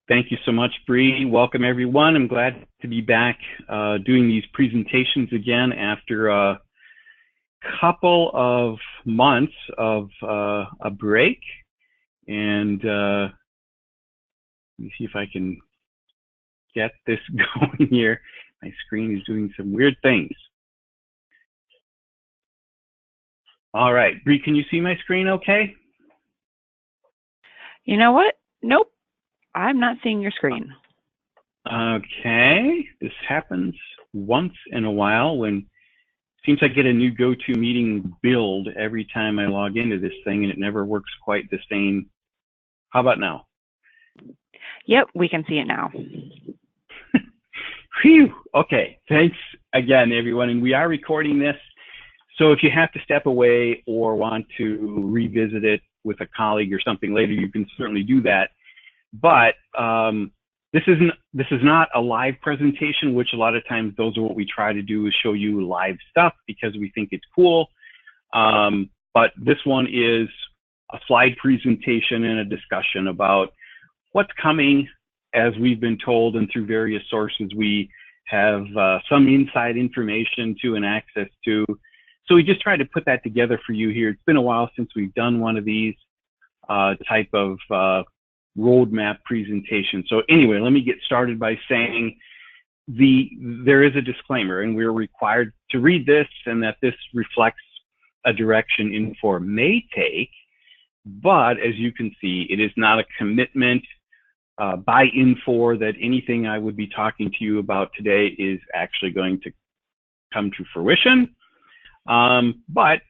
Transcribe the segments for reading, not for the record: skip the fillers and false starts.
Thank you so much, Bree. Welcome, everyone. I'm glad to be back doing these presentations again after a couple of months of a break. And let me see if I can get this going here. My screen is doing some weird things. All right, Bree, can you see my screen okay? You know what? Nope. I'm not seeing your screen. Okay, this happens once in a while when it seems I get a new GoToMeeting build every time I log into this thing, and it never works quite the same. How about now? Yep, we can see it now. Phew. Okay, thanks again, everyone. And we are recording this, so if you have to step away or want to revisit it with a colleague or something later, you can certainly do that. But this is not a live presentation, which a lot of times those are what we try to do, is show you live stuff because we think it's cool. But this one is a slide presentation and a discussion about what's coming. As we've been told, and through various sources, we have some inside information to and access to. So we just tried to put that together for you here. It's been a while since we've done one of these type of roadmap presentation. So anyway, let me get started by saying there is a disclaimer, and we're required to read this, and that this reflects a direction Infor may take, but as you can see, it is not a commitment by Infor that anything I would be talking to you about today is actually going to come to fruition. But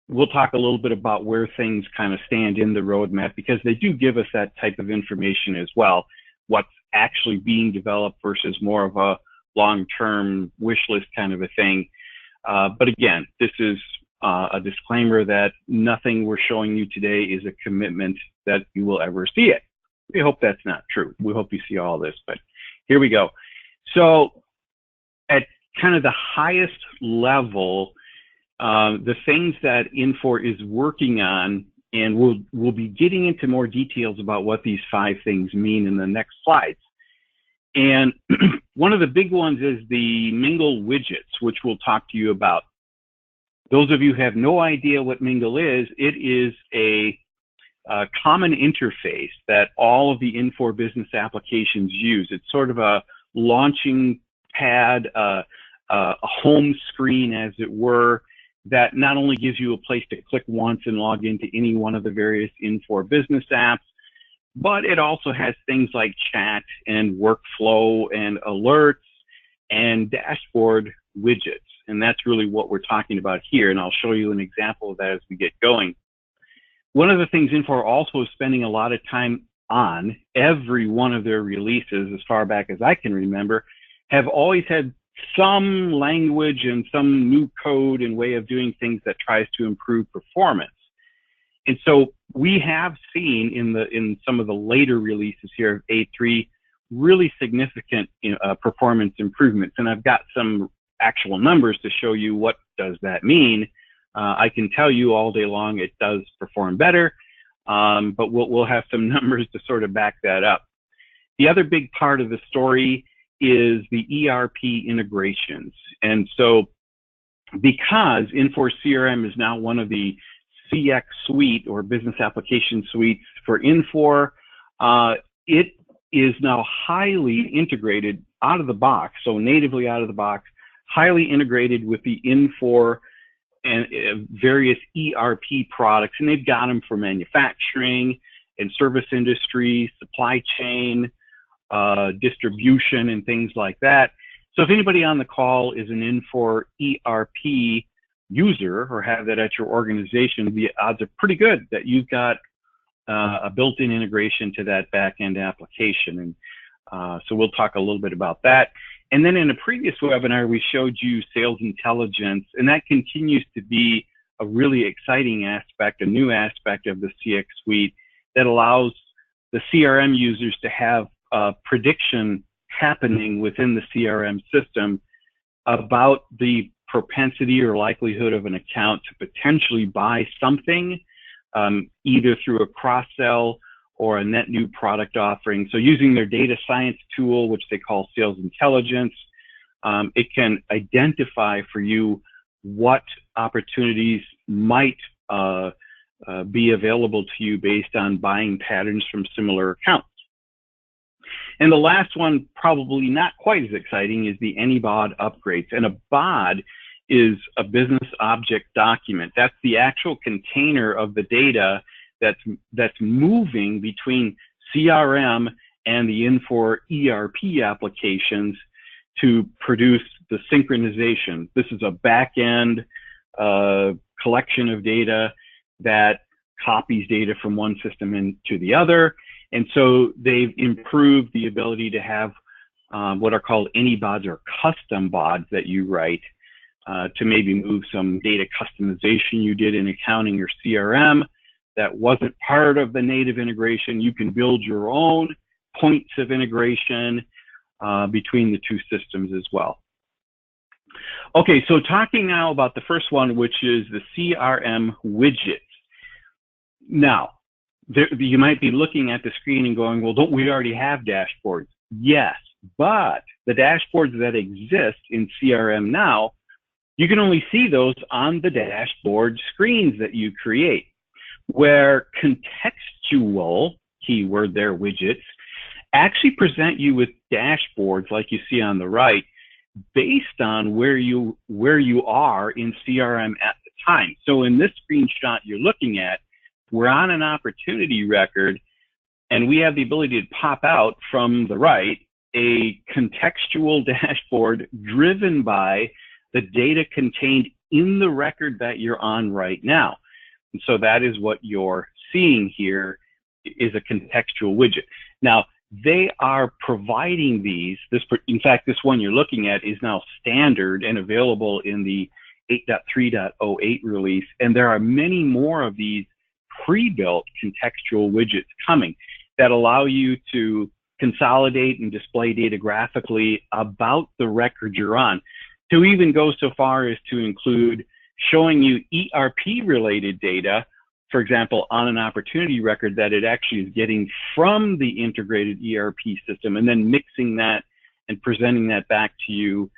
we'll talk a little bit about where things kind of stand in the roadmap, because they do give us that type of information as well, what's actually being developed versus more of a long-term wish list kind of a thing. But again, this is a disclaimer that nothing we're showing you today is a commitment that you will ever see it. We hope that's not true. We hope you see all this, but here we go. So at kind of the highest level, the things that Infor is working on, and we'll be getting into more details about what these 5 things mean in the next slides. And one of the big ones is the Mingle widgets, which we'll talk to you about. Those of you who have no idea what Mingle is, it is a common interface that all of the Infor business applications use. It's sort of a launching pad, a home screen, as it were, that not only gives you a place to click once and log into any one of the various Infor business apps, but it also has things like chat and workflow and alerts and dashboard widgets. And that's really what we're talking about here. And I'll show you an example of that as we get going. One of the things Infor also is spending a lot of time on, every one of their releases, as far back as I can remember, have always had some language and some new code and way of doing things that tries to improve performance. And so we have seen in some of the later releases here of A3 really significant performance improvements. And I've got some actual numbers to show you what does that mean. I can tell you all day long it does perform better, but we'll have some numbers to sort of back that up. The other big part of the story is the ERP integrations. And so because Infor CRM is now one of the CX suite or business application suites for Infor, it is now highly integrated out of the box, so natively out of the box, highly integrated with the Infor and various ERP products, and they've got them for manufacturing and service industry, supply chain, distribution, and things like that. So if anybody on the call is an Infor ERP user or have that at your organization, the odds are pretty good that you've got a built-in integration to that back-end application. And so we'll talk a little bit about that. And then in a previous webinar, we showed you sales intelligence, and that continues to be a really exciting aspect, a new aspect of the CX suite that allows the CRM users to have prediction happening within the CRM system about the propensity or likelihood of an account to potentially buy something, either through a cross-sell or a net new product offering. So using their data science tool, which they call sales intelligence, it can identify for you what opportunities might be available to you based on buying patterns from similar accounts. And the last one, probably not quite as exciting, is the AnyBot Upgrades. And a bod is a business object document. That's the actual container of the data that's moving between CRM and the Infor ERP applications to produce the synchronization. This is a back-end collection of data that copies data from one system into the other. And so they've improved the ability to have what are called AnyBots or custom bods that you write to maybe move some data customization you did in accounting or CRM that wasn't part of the native integration. You can build your own points of integration between the two systems as well. Okay, so talking now about the first one, which is the CRM widgets. Now, you might be looking at the screen and going, well, don't we already have dashboards? Yes, but the dashboards that exist in CRM now, you can only see those on the dashboard screens that you create, where contextual, keyword there, widgets, actually present you with dashboards like you see on the right, based on where you are in CRM at the time. So in this screenshot you're looking at, we're on an opportunity record, and we have the ability to pop out from the right a contextual dashboard driven by the data contained in the record that you're on right now. And so that is what you're seeing here, is a contextual widget. Now, they are providing these, in fact, this one you're looking at is now standard and available in the 8.3.08 release, and there are many more of these pre-built contextual widgets coming that allow you to consolidate and display data graphically about the record you're on, to even go so far as to include showing you ERP-related data, for example, on an opportunity record that it actually is getting from the integrated ERP system, and then mixing that and presenting that back to you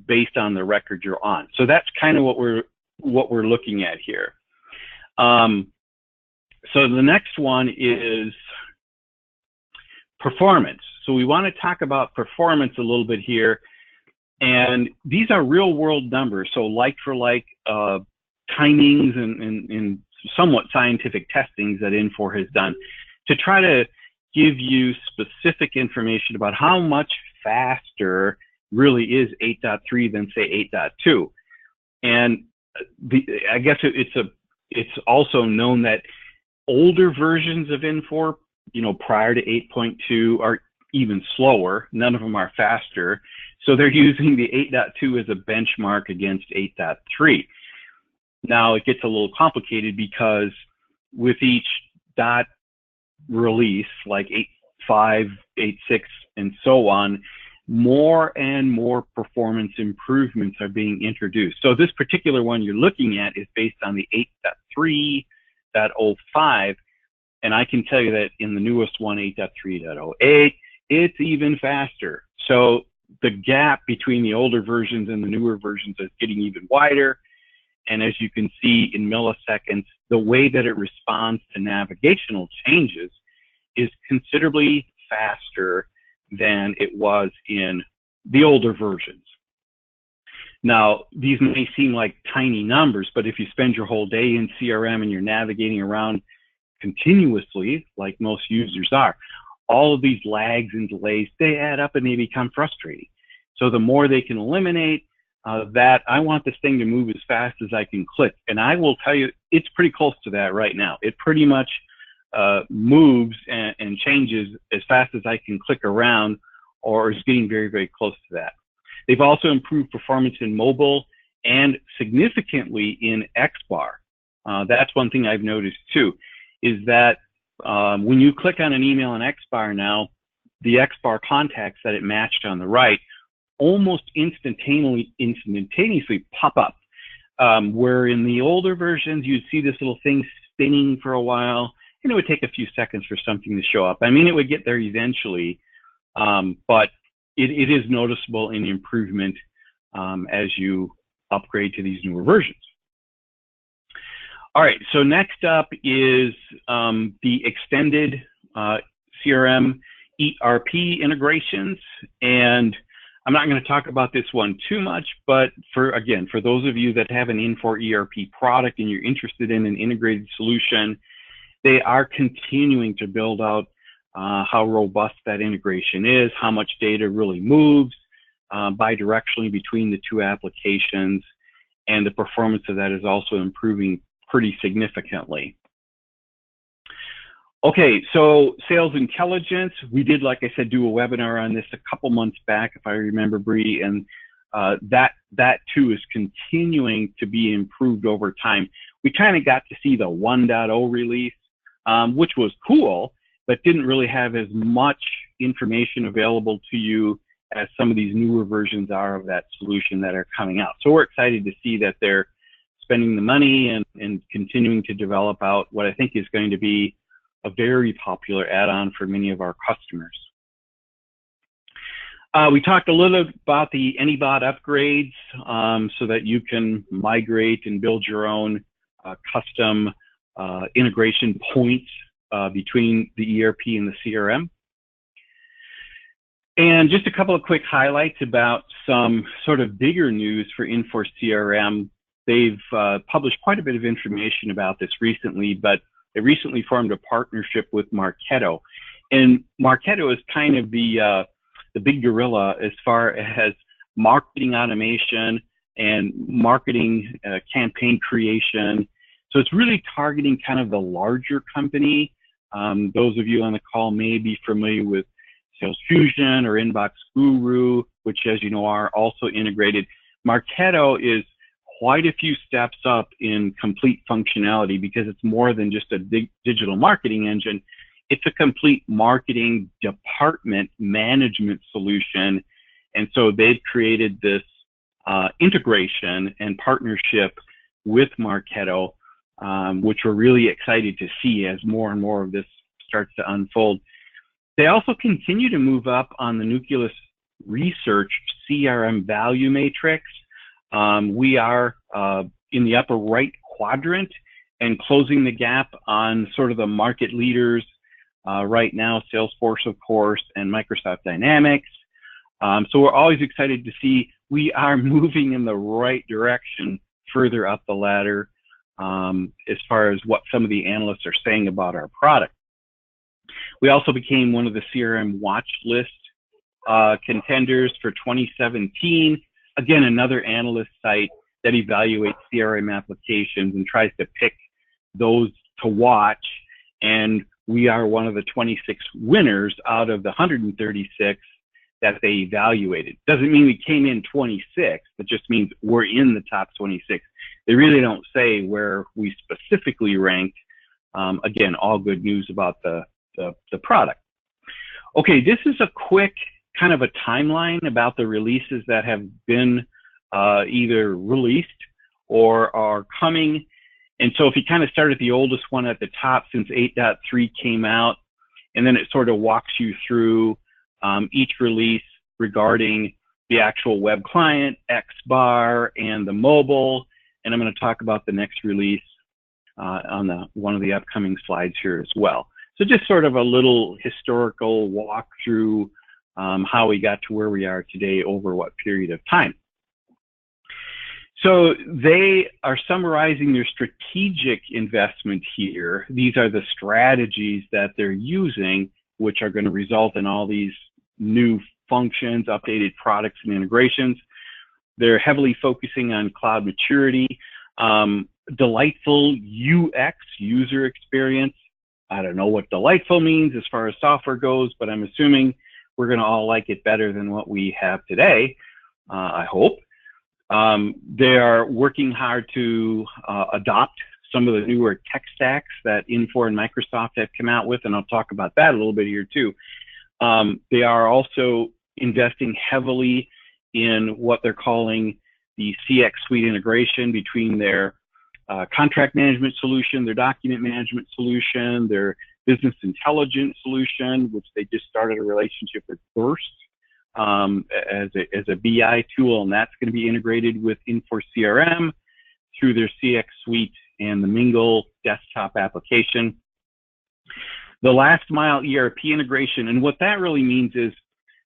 based on the record you're on. So that's kind of what we're looking at here. So the next one is performance. So we want to talk about performance a little bit here. And these are real world numbers. So like for like timings and somewhat scientific testings that Infor has done to try to give you specific information about how much faster really is 8.3 than say 8.2. And I guess it's also known that older versions of Infor, prior to 8.2 are even slower. None of them are faster. So they're using the 8.2 as a benchmark against 8.3. Now it gets a little complicated because with each dot release, like 8.5, 8.6, and so on, more and more performance improvements are being introduced. So this particular one you're looking at is based on the 8.3.05, and I can tell you that in the newest one, 8.3.08, it's even faster. So the gap between the older versions and the newer versions is getting even wider. And as you can see in milliseconds, the way that it responds to navigational changes is considerably faster than it was in the older versions. Now, these may seem like tiny numbers, but if you spend your whole day in CRM and you're navigating around continuously, like most users are, all of these lags and delays, they add up and they become frustrating. So the more they can eliminate that, I want this thing to move as fast as I can click. And I will tell you, it's pretty close to that right now. It pretty much moves and changes as fast as I can click around, or is getting very, very close to that. They've also improved performance in mobile and significantly in XBAR. That's one thing I've noticed too, is that when you click on an email in XBAR now, the XBAR contacts that it matched on the right almost instantaneously pop up. Where in the older versions, you'd see this little thing spinning for a while, and it would take a few seconds for something to show up. I mean, it would get there eventually, but it is noticeable in improvement as you upgrade to these newer versions. All right, so next up is the extended CRM ERP integrations. And I'm not going to talk about this one too much, but for those of you that have an Infor ERP product and you're interested in an integrated solution, they are continuing to build out how robust that integration is, how much data really moves bidirectionally between the two applications, and the performance of that is also improving pretty significantly. Okay, so sales intelligence, we did, like I said, do a webinar on this a couple months back, if I remember, Bree, and that too is continuing to be improved over time. We kind of got to see the 1.0 release, which was cool, but didn't really have as much information available to you as some of these newer versions are of that solution that are coming out. So we're excited to see that they're spending the money and continuing to develop out what I think is going to be a very popular add-on for many of our customers. We talked a little about the AnyBot Upgrades so that you can migrate and build your own custom integration points between the ERP and the CRM. And just a couple of quick highlights about some sort of bigger news for Infor CRM. They've published quite a bit of information about this recently, but they recently formed a partnership with Marketo. And Marketo is kind of the big gorilla as far as marketing automation and marketing campaign creation. So it's really targeting kind of the larger company. Those of you on the call may be familiar with Sales Fusion or Inbox Guru, which, as you know, are also integrated. Marketo is quite a few steps up in complete functionality because it's more than just a digital marketing engine. It's a complete marketing department management solution. And so they've created this integration and partnership with Marketo, which we're really excited to see as more and more of this starts to unfold. They also continue to move up on the Nucleus Research CRM value matrix. We are in the upper right quadrant and closing the gap on sort of the market leaders right now, Salesforce, of course, and Microsoft Dynamics. So we're always excited to see we are moving in the right direction further up the ladder as far as what some of the analysts are saying about our product. We also became one of the CRM watch list contenders for 2017. Again, another analyst site that evaluates CRM applications and tries to pick those to watch. And we are one of the 26 winners out of the 136 that they evaluated. Doesn't mean we came in 26, it just means we're in the top 26. They really don't say where we specifically ranked. Again, all good news about the product. Okay, this is a quick kind of a timeline about the releases that have been either released or are coming. And so if you kind of start at the oldest one at the top, since 8.3 came out, and then it sort of walks you through each release regarding the actual web client, XBAR, and the mobile. And I'm going to talk about the next release on one of the upcoming slides here as well. So just sort of a little historical walk through how we got to where we are today over what period of time. So they are summarizing their strategic investment here. These are the strategies that they're using, which are going to result in all these new functions, updated products, and integrations. They're heavily focusing on cloud maturity, delightful UX, user experience. I don't know what delightful means as far as software goes, but I'm assuming we're going to all like it better than what we have today, I hope. They are working hard to adopt some of the newer tech stacks that Infor and Microsoft have come out with, and I'll talk about that a little bit here too. They are also investing heavily in what they're calling the CX Suite integration between their contract management solution, their document management solution, their business intelligence solution, which they just started a relationship with Burst as a BI tool, and that's going to be integrated with Infor CRM through their CX suite and the Mingle desktop application. The last mile ERP integration, and what that really means is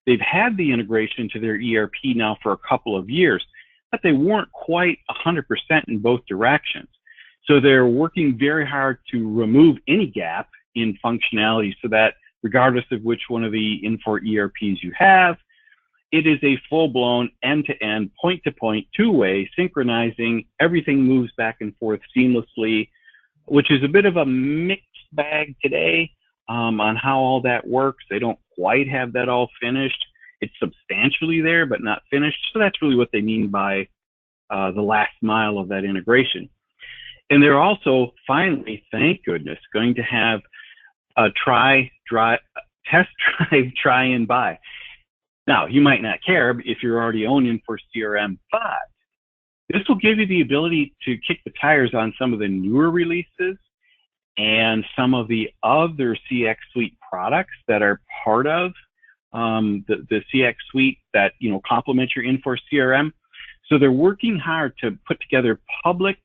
they've had the integration to their ERP now for a couple of years, but they weren't quite 100% in both directions. So they're working very hard to remove any gap in functionality so that regardless of which one of the Infor ERPs you have, it is a full-blown end-to-end, point-to-point, two-way, synchronizing. Everything moves back and forth seamlessly, which is a bit of a mixed bag today on how all that works. They don't quite have that all finished. It's substantially there, but not finished. So that's really what they mean by the last mile of that integration. And they're also finally, thank goodness, going to have a test drive, try and buy. Now, you might not care if you're already on Infor CRM, but this will give you the ability to kick the tires on some of the newer releases and some of the other CX Suite products that are part of the CX Suite that complement your Infor CRM. So they're working hard to put together public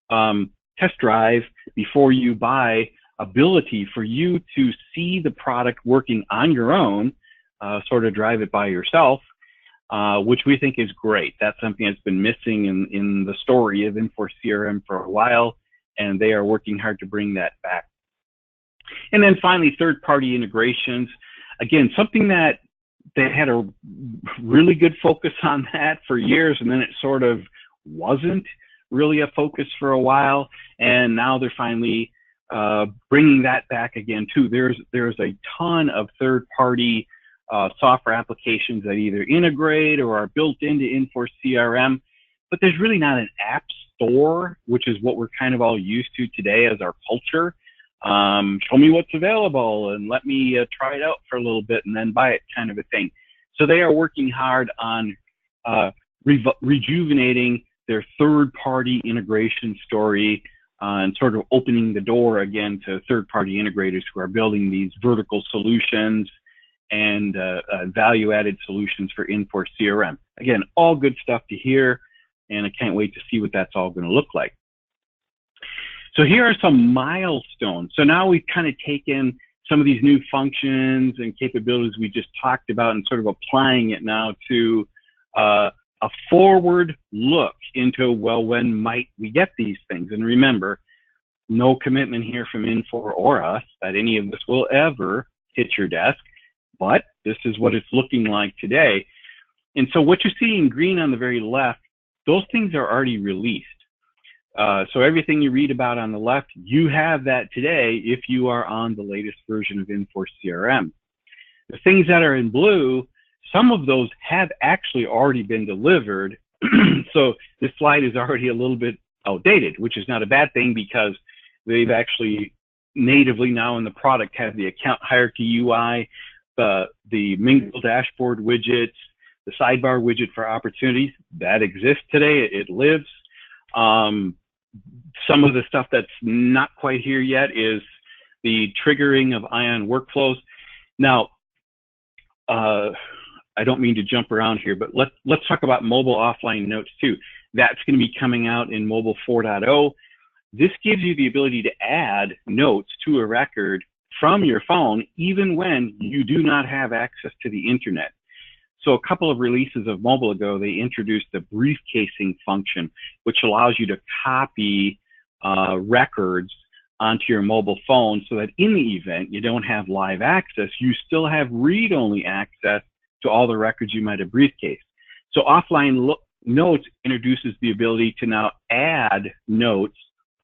test drive before you buy ability for you to see the product working on your own, sort of drive it by yourself, which we think is great. That's something that's been missing in the story of Infor CRM for a while, and they are working hard to bring that back. And then finally, third-party integrations. Again, something that they had a really good focus on that for years, and then it sort of wasn't really a focus for a while, and now they're finally bringing that back again too. There's a ton of third-party software applications that either integrate or are built into Infor CRM, but there's really not an app store, which is what we're kind of all used to today as our culture. Show me what's available and let me try it out for a little bit and then buy it, kind of a thing. So they are working hard on rejuvenating their third-party integration story and sort of opening the door again to third-party integrators who are building these vertical solutions and value-added solutions for Infor CRM. Again, all good stuff to hear, and I can't wait to see what that's all going to look like. So here are some milestones. So now we've kind of taken some of these new functions and capabilities we just talked about and sort of applying it now to a forward look into, well, when might we get these things? And remember, no commitment here from Infor or us that any of this will ever hit your desk, but this is what it's looking like today. And so what you see in green on the very left, those things are already released. So everything you read about on the left, you have that today if you are on the latest version of Infor CRM. The things that are in blue, some of those have actually already been delivered. So this slide is already a little bit outdated, which is not a bad thing because they've actually natively now in the product have the account hierarchy UI, the Mingle dashboard widgets, the sidebar widget for opportunities. That exists today. It lives. Some of the stuff that's not quite here yet is the triggering of Ion workflows. Now, I don't mean to jump around here, but let's talk about mobile offline notes too. That's going to be coming out in mobile 4.0. This gives you the ability to add notes to a record from your phone, even when you do not have access to the internet. So a couple of releases of mobile ago, they introduced the briefcasing function, which allows you to copy records onto your mobile phone so that in the event you don't have live access, you still have read-only access to all the records you might have briefcased. So offline notes introduces the ability to now add notes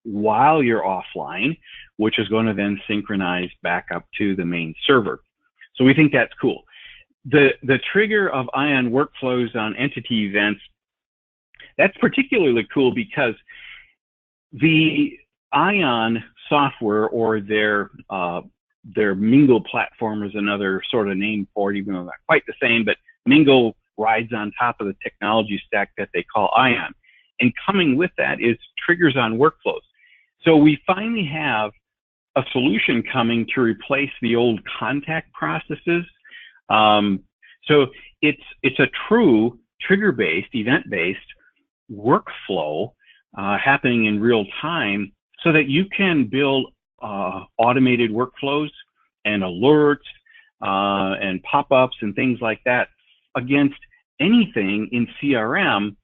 while you're offline, which is going to then synchronize back up to the main server. So we think that's cool. The trigger of Ion workflows on entity events, that's particularly cool because the Ion software or their Mingle platform is another sort of name for it, even though not quite the same, but Mingle rides on top of the technology stack that they call Ion. And coming with that is triggers on workflows. So we finally have a solution coming to replace the old contact processes. So it's a true trigger-based, event-based workflow happening in real time so that you can build automated workflows and alerts and pop-ups and things like that against anything in CRM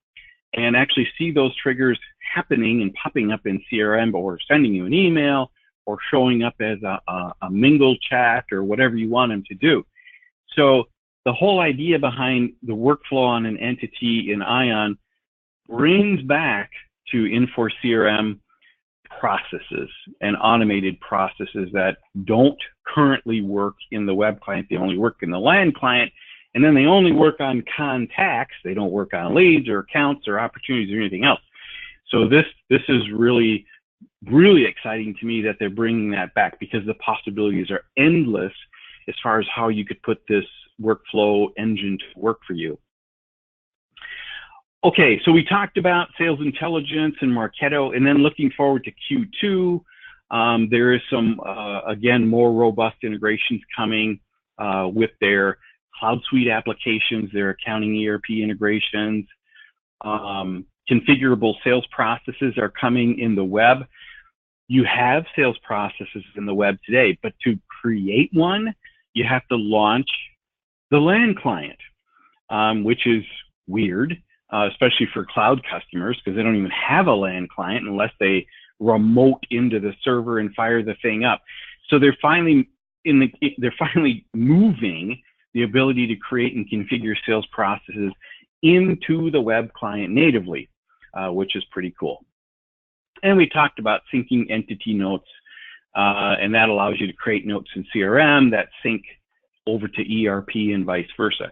and actually see those triggers happening and popping up in CRM or sending you an email or showing up as a mingle chat or whatever you want them to do. So the whole idea behind the workflow on an entity in Ion brings back to Infor CRM processes and automated processes that don't currently work in the web client. They only work in the LAN client, and then they only work on contacts. They don't work on leads or accounts or opportunities or anything else. So this is really exciting to me that they're bringing that back, because the possibilities are endless as far as how you could put this workflow engine to work for you. Okay, so we talked about sales intelligence and Marketo, and then looking forward to Q2, there is some, again, more robust integrations coming with their Cloud Suite applications, their accounting ERP integrations. Configurable sales processes are coming in the web. You have sales processes in the web today, but to create one, you have to launch the LAN client, which is weird, especially for cloud customers, because they don't even have a LAN client unless they remote into the server and fire the thing up. So they're finally moving the ability to create and configure sales processes into the web client natively, which is pretty cool. And we talked about syncing entity notes, and that allows you to create notes in CRM that sync over to ERP and vice versa.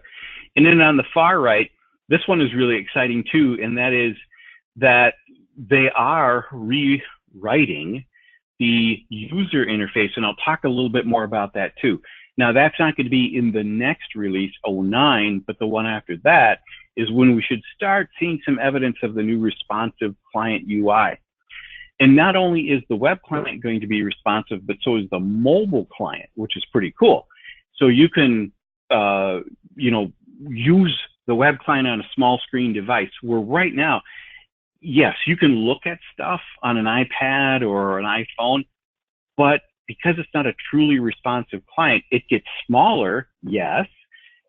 And then on the far right, this one is really exciting too, and that is that they are rewriting the user interface, and I'll talk a little bit more about that too. Now, that's not going to be in the next release, 09, but the one after that is when we should start seeing some evidence of the new responsive client UI. And not only is the web client going to be responsive, but so is the mobile client, which is pretty cool. So you can, use the web client on a small screen device, where right now, yes, you can look at stuff on an iPad or an iPhone, but because it's not a truly responsive client, it gets smaller, yes,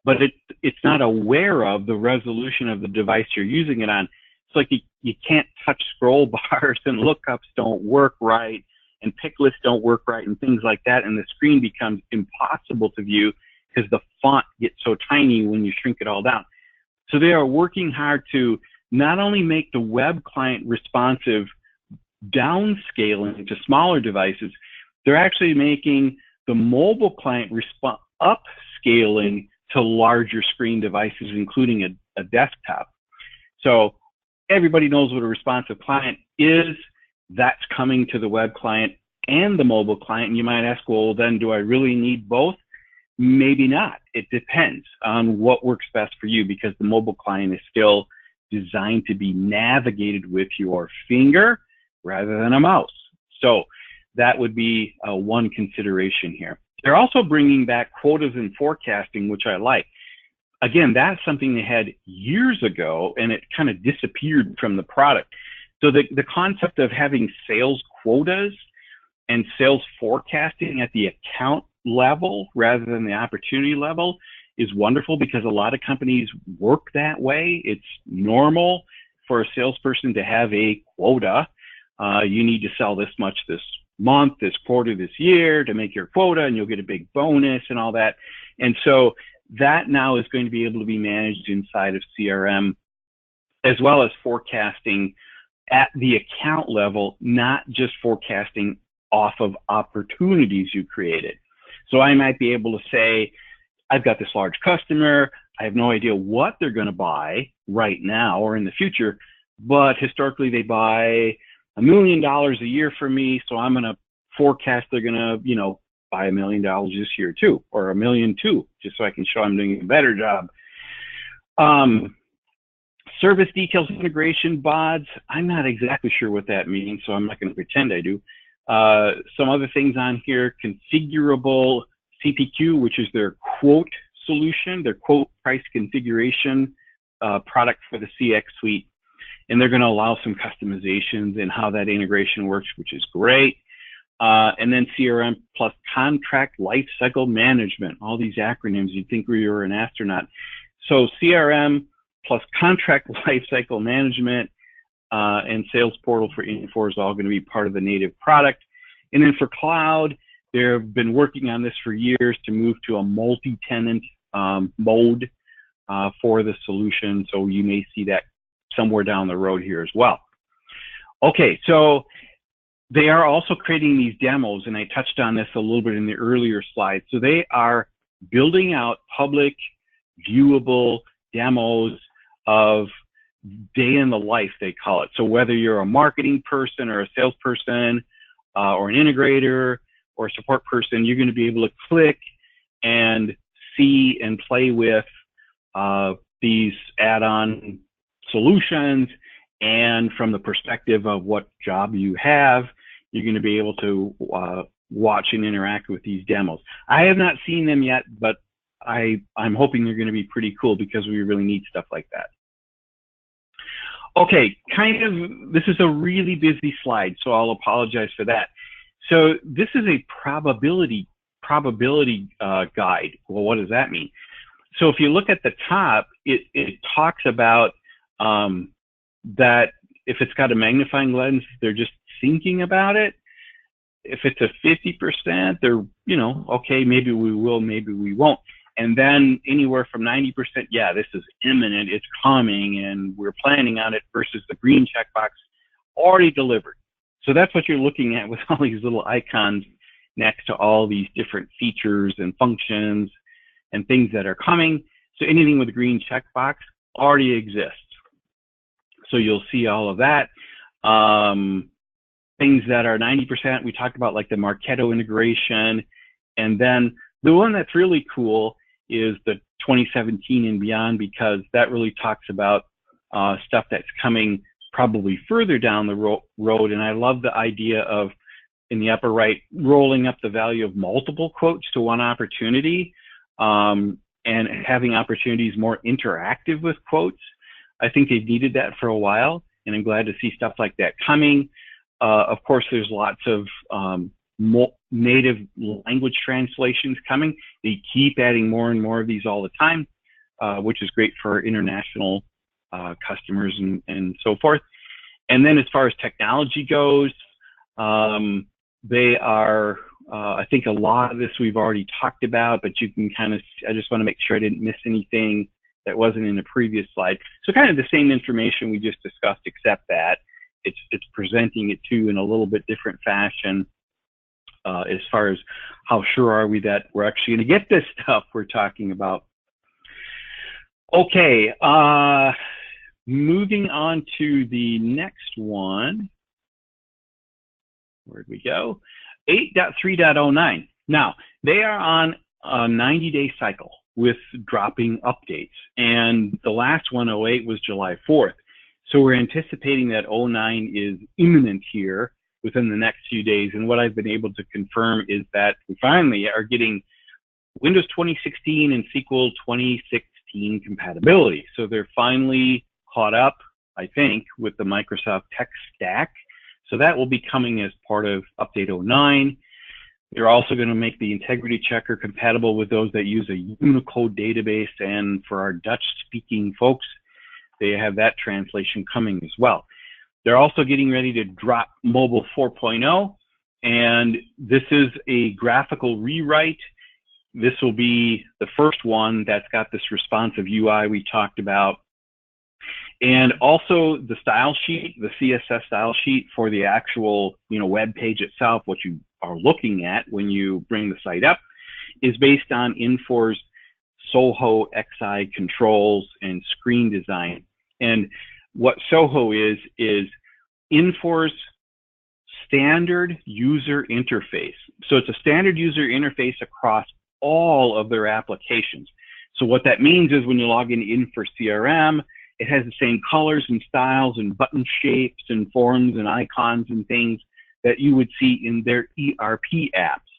but it's not aware of the resolution of the device you're using it on. It's like you can't touch scroll bars, and lookups don't work right, and pick lists don't work right, and things like that, and the screen becomes impossible to view because the font gets so tiny when you shrink it all down. So they are working hard to not only make the web client responsive, downscaling to smaller devices, they're actually making the mobile client upscaling to larger screen devices, including a desktop. So everybody knows what a responsive client is. That's coming to the web client and the mobile client. And you might ask, well, then do I really need both? Maybe not. It depends on what works best for you, because the mobile client is still designed to be navigated with your finger rather than a mouse. So that would be one consideration here. They're also bringing back quotas and forecasting, which I like. Again, that's something they had years ago, and it kind of disappeared from the product. So the concept of having sales quotas and sales forecasting at the account level rather than the opportunity level is wonderful, because a lot of companies work that way. It's normal for a salesperson to have a quota. You need to sell this much this month, this quarter, this year to make your quota, and you'll get a big bonus and all that. And so that now is going to be able to be managed inside of CRM, as well as forecasting at the account level, not just forecasting off of opportunities you created. So I might be able to say, I've got this large customer, I have no idea what they're going to buy right now or in the future, but historically they buy $1 million a year from me, so I'm going to forecast they're going to, buy $1 million this year too, or $1 million too, just so I can show I'm doing a better job. Service details integration bods. I'm not exactly sure what that means, so I'm not going to pretend I do. Some other things on here: configurable CPQ, which is their quote solution, their quote price configuration product for the CX suite. And they're going to allow some customizations in how that integration works, which is great. And then CRM plus contract lifecycle management, all these acronyms, you'd think we were an astronaut. So CRM plus contract lifecycle management and sales portal for Infor is all going to be part of the native product. And then for cloud, they've been working on this for years to move to a multi-tenant mode for the solution. So you may see that somewhere down the road here as well. Okay, so they are also creating these demos, and I touched on this a little bit in the earlier slide. So they are building out public, viewable demos of day in the life, they call it. So whether you're a marketing person or a salesperson or an integrator or a support person, you're going to be able to click and see and play with these add-on solutions, and from the perspective of what job you have, you're going to be able to watch and interact with these demos. I have not seen them yet, but I'm hoping they're going to be pretty cool because we really need stuff like that. Okay, this is a really busy slide, so I'll apologize for that. So this is a probability guide. Well, what does that mean? So if you look at the top, it talks about that if it's got a magnifying lens, they're just thinking about it. If it's a 50%, they're, okay, maybe we will, maybe we won't. And then anywhere from 90%, yeah, this is imminent, it's coming, and we're planning on it, versus the green checkbox, already delivered. So that's what you're looking at with all these little icons next to all these different features and functions and things that are coming. So anything with a green checkbox already exists. So you'll see all of that. Things that are 90%, we talked about, like the Marketo integration. And then the one that's really cool is the 2017 and beyond, because that really talks about stuff that's coming probably further down the road. And I love the idea of, in the upper right, rolling up the value of multiple quotes to one opportunity, and having opportunities more interactive with quotes. I think they've needed that for a while, and I'm glad to see stuff like that coming. Of course, there's lots of native language translations coming. They keep adding more and more of these all the time, which is great for international customers and so forth. And then as far as technology goes, they are, I think a lot of this we've already talked about, but you can kind of, I just want to make sure I didn't miss anything that wasn't in the previous slide. So kind of the same information we just discussed, except that it's presenting it to you in a little bit different fashion, as far as how sure are we that we're actually going to get this stuff we're talking about. Okay, moving on to the next one. Where'd we go? 8.3.09. Now, they are on a 90-day cycle with dropping updates. And the last one, 08, was July 4th. So we're anticipating that 09 is imminent here within the next few days. And what I've been able to confirm is that we finally are getting Windows 2016 and SQL 2016 compatibility. So they're finally caught up, I think, with the Microsoft tech stack. So that will be coming as part of Update 09. They're also going to make the integrity checker compatible with those that use a Unicode database. And for our Dutch-speaking folks, they have that translation coming as well. They're also getting ready to drop Mobile 4.0. And this is a graphical rewrite. This will be the first one that's got this responsive UI we talked about. And also the style sheet, the CSS style sheet for the actual, web page itself, what you are looking at when you bring the site up, is based on Infor's Soho XI controls and screen design. And what Soho is Infor's standard user interface. So it's a standard user interface across all of their applications. So what that means is when you log into Infor CRM, It has the same colors and styles and button shapes and forms and icons and things that you would see in their ERP apps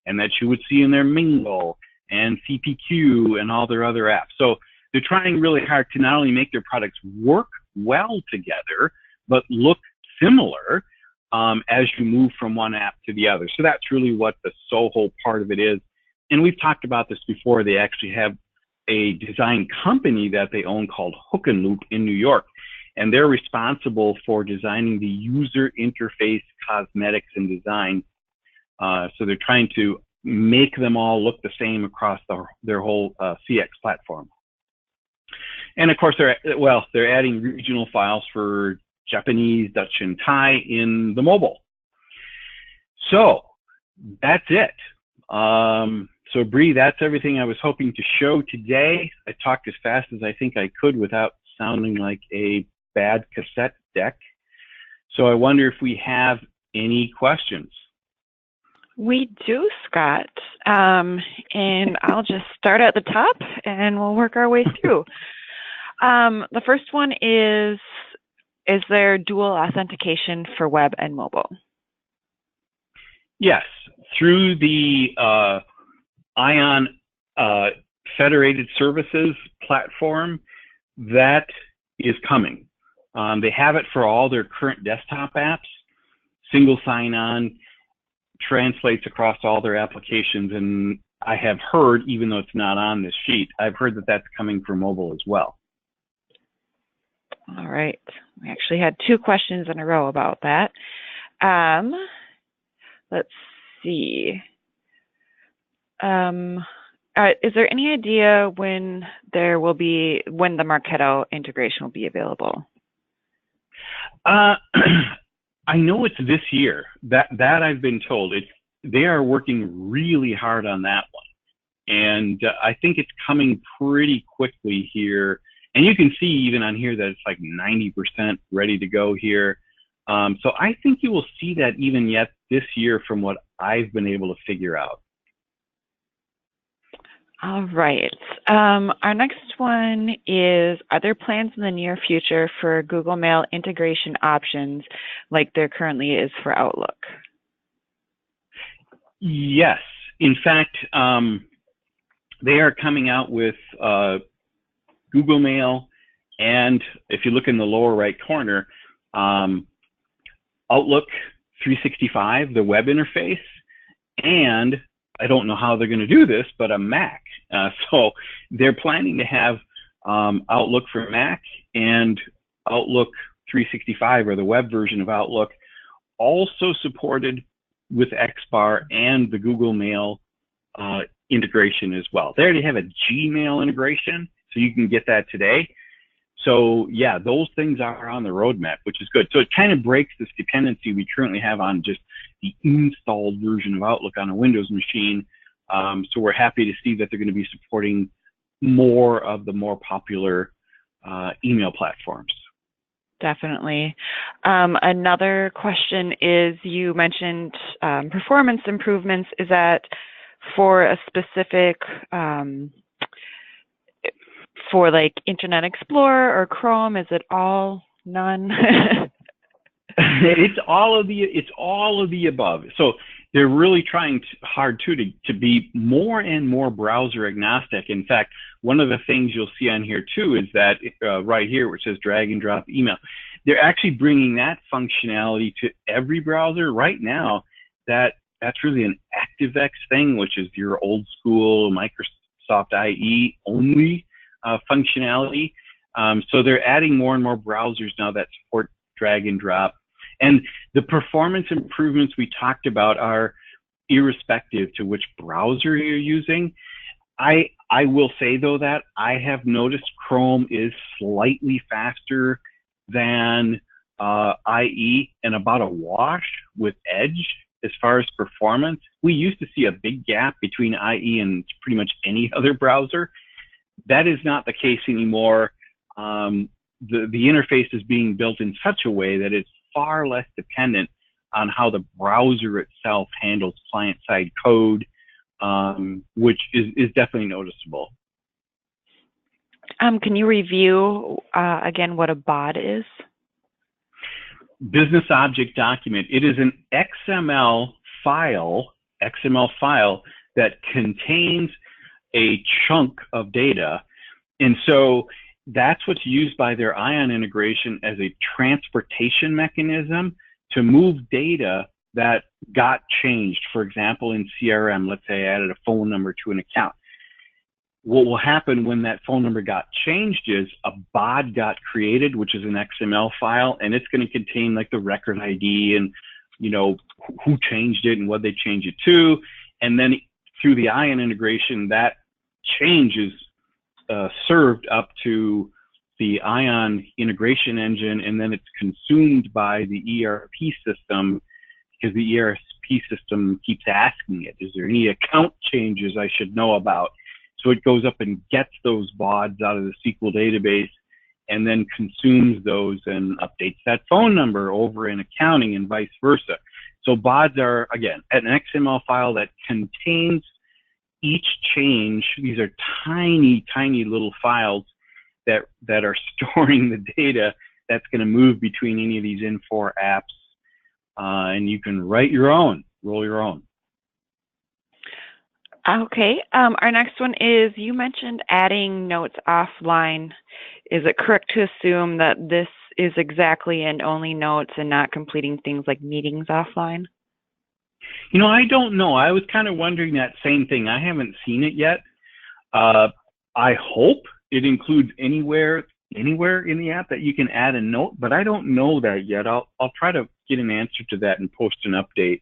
and that you would see in their Mingle and CPQ and all their other apps. So they're trying really hard to not only make their products work well together, but look similar as you move from one app to the other. So that's really what the Soho part of it is. And we've talked about this before. They actually have a design company that they own called Hook and Loop in New York. And they're responsible for designing the user interface, cosmetics, and design. So they're trying to make them all look the same across their whole CX platform. And of course, they're adding regional files for Japanese, Dutch, and Thai in the mobile. So that's it. So Bree, that's everything I was hoping to show today. I talked as fast as I think I could without sounding like a bad cassette deck. So I wonder if we have any questions. We do, Scott. And I'll just start at the top and we'll work our way through. The first one is there dual authentication for web and mobile? Yes, through the ION Federated Services platform, that is coming. They have it for all their current desktop apps. Single sign-on translates across all their applications, and I have heard, even though it's not on this sheet, I've heard that that's coming for mobile as well. All right. We actually had 2 questions in a row about that. Let's see. Is there any idea when the Marketo integration will be available? I know it's this year. That I've been told. They are working really hard on that one, and I think it's coming pretty quickly here. And you can see even on here that it's like 90% ready to go here. So I think you will see that even yet this year from what I've been able to figure out. All right. Our next one is, are there plans in the near future for Google Mail integration options like there currently is for Outlook? Yes. In fact, they are coming out with Google Mail, and if you look in the lower right corner, Outlook 365, the web interface, and I don't know how they're going to do this, but a Mac. So they're planning to have Outlook for Mac and Outlook 365, or the web version of Outlook, also supported with XBAR and the Google Mail integration as well. They already have a Gmail integration, so you can get that today. So yeah, those things are on the roadmap, which is good. So it kind of breaks this dependency we currently have on just the installed version of Outlook on a Windows machine. So we're happy to see that they're going to be supporting more of the more popular email platforms. Definitely. Another question is, you mentioned performance improvements. Is that for a specific, for like Internet Explorer or Chrome? Is it all, none? It's all of the above. So they're really trying hard too to be more and more browser agnostic. In fact, one of the things you'll see on here too is that right here, which says drag and drop email, they're actually bringing that functionality to every browser right now. That's really an ActiveX thing, which is your old school Microsoft IE only functionality. So they're adding more and more browsers now that support drag and drop. And the performance improvements we talked about are irrespective to which browser you're using. I will say, though, that I have noticed Chrome is slightly faster than IE and about a wash with Edge as far as performance. We used to see a big gap between IE and pretty much any other browser. That is not the case anymore. The interface is being built in such a way that it's far less dependent on how the browser itself handles client-side code, which is definitely noticeable. Can you review again what a BOD is? Business object document. It is an XML file that contains a chunk of data. And so that's what's used by their ION integration as a transportation mechanism to move data that got changed. For example, in CRM, let's say I added a phone number to an account. What will happen when that phone number got changed is a BOD got created, which is an XML file, and it's going to contain like the record ID and, you know, who changed it and what they changed it to. And then through the ION integration, that change is served up to the ION integration engine, and then it's consumed by the ERP system, because the ERP system keeps asking it, is there any account changes I should know about? So it goes up and gets those BODs out of the SQL database and then consumes those and updates that phone number over in accounting and vice versa. So BODs are, again, an XML file that contains each change. These are tiny, tiny little files that are storing the data that's going to move between any of these Infor apps. And you can write your own, roll your own. Okay, our next one is, you mentioned adding notes offline. Is it correct to assume that this is exactly and only notes and not completing things like meetings offline? You know, I don't know. I was kind of wondering that same thing. I haven't seen it yet. I hope it includes anywhere in the app that you can add a note, but I don't know that yet. I'll try to get an answer to that and post an update.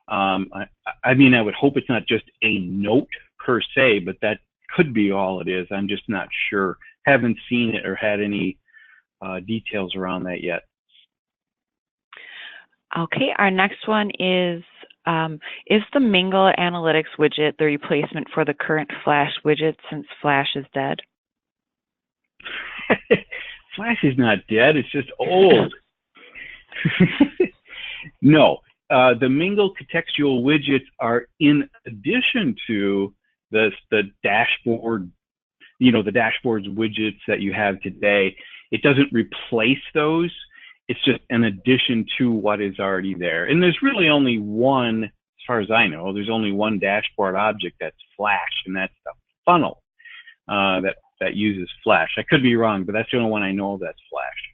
I mean, I would hope it's not just a note per se, but that could be all it is. I'm just not sure. Haven't seen it or had any details around that yet. Okay, our next one is the Mingle Analytics widget the replacement for the current Flash widget since Flash is dead? Flash is not dead, it's just old. No. The Mingle contextual widgets are in addition to the dashboard, you know, the dashboards widgets that you have today. It doesn't replace those. It's just an addition to what is already there. And there's really only one, as far as I know, there's only one dashboard object that's Flash, and that's the funnel that uses Flash. I could be wrong, but that's the only one I know that's Flash.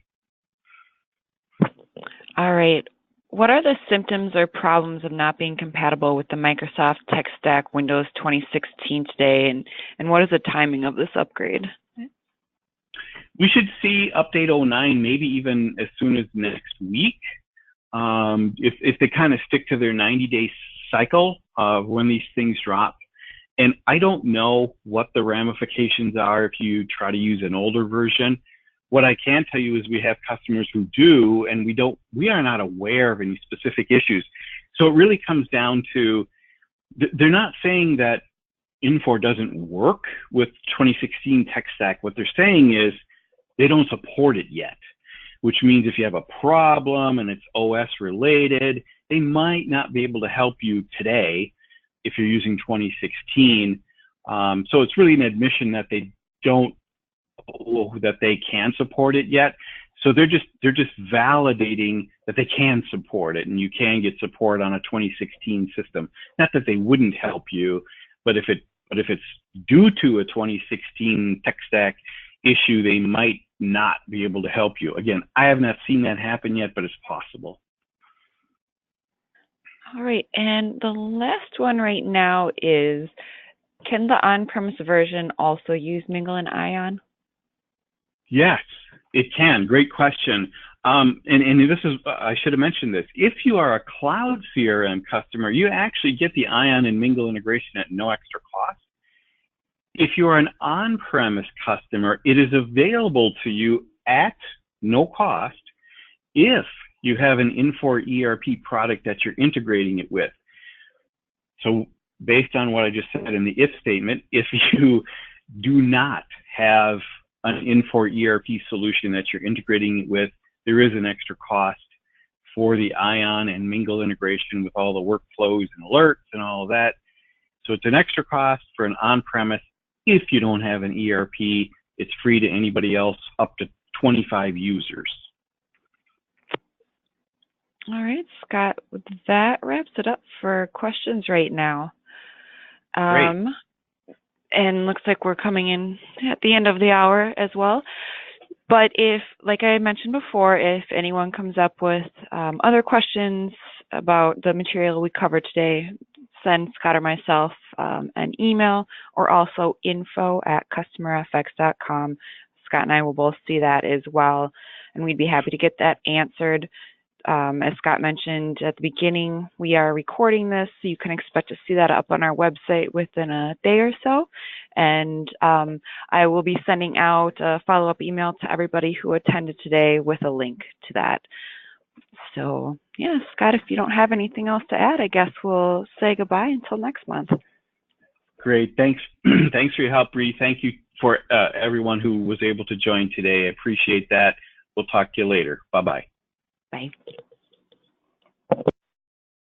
All right. What are the symptoms or problems of not being compatible with the Microsoft Tech Stack Windows 2016 today, and what is the timing of this upgrade? We should see update 09 maybe even as soon as next week. If they kind of stick to their 90-day cycle of when these things drop. And I don't know what the ramifications are if you try to use an older version. What I can tell you is we have customers who do, and we are not aware of any specific issues. So it really comes down to, they're not saying that Infor doesn't work with 2016 tech stack. What they're saying is they don't support it yet, which means if you have a problem and it's OS related, they might not be able to help you today if you're using 2016. So it's really an admission that they can support it yet. So they're just validating that they can support it, and you can get support on a 2016 system. Not that they wouldn't help you, but if it's due to a 2016 tech stack issue, they might not be able to help you. Again, I have not seen that happen yet, but it's possible. All right, and the last one right now is, can the on-premise version also use Mingle and Ion? Yes, it can. Great question. And this is, I should have mentioned this. If you are a cloud CRM customer, you actually get the Ion and Mingle integration at no extra cost. If you are an on-premise customer, it is available to you at no cost if you have an Infor ERP product that you're integrating it with. So based on what I just said in the if statement, if you do not have an Infor ERP solution that you're integrating it with, there is an extra cost for the Ion and Mingle integration with all the workflows and alerts and all of that. So it's an extra cost for an on-premise if you don't have an ERP It's free to anybody else up to 25 users. All right, Scott, that wraps it up for questions right now. Great. And looks like we're coming in at the end of the hour as well. But if, like I mentioned before, if anyone comes up with other questions about the material we covered today, send Scott or myself an email, or also info@customerfx.com. Scott and I will both see that as well, and we'd be happy to get that answered. As Scott mentioned at the beginning, we are recording this, so you can expect to see that up on our website within a day or so. And I will be sending out a follow-up email to everybody who attended today with a link to that. So, yeah, Scott, if you don't have anything else to add, I guess we'll say goodbye until next month. Great. Thanks. Thanks for your help, Bree. Thank you for everyone who was able to join today. I appreciate that. We'll talk to you later. Bye-bye. Bye.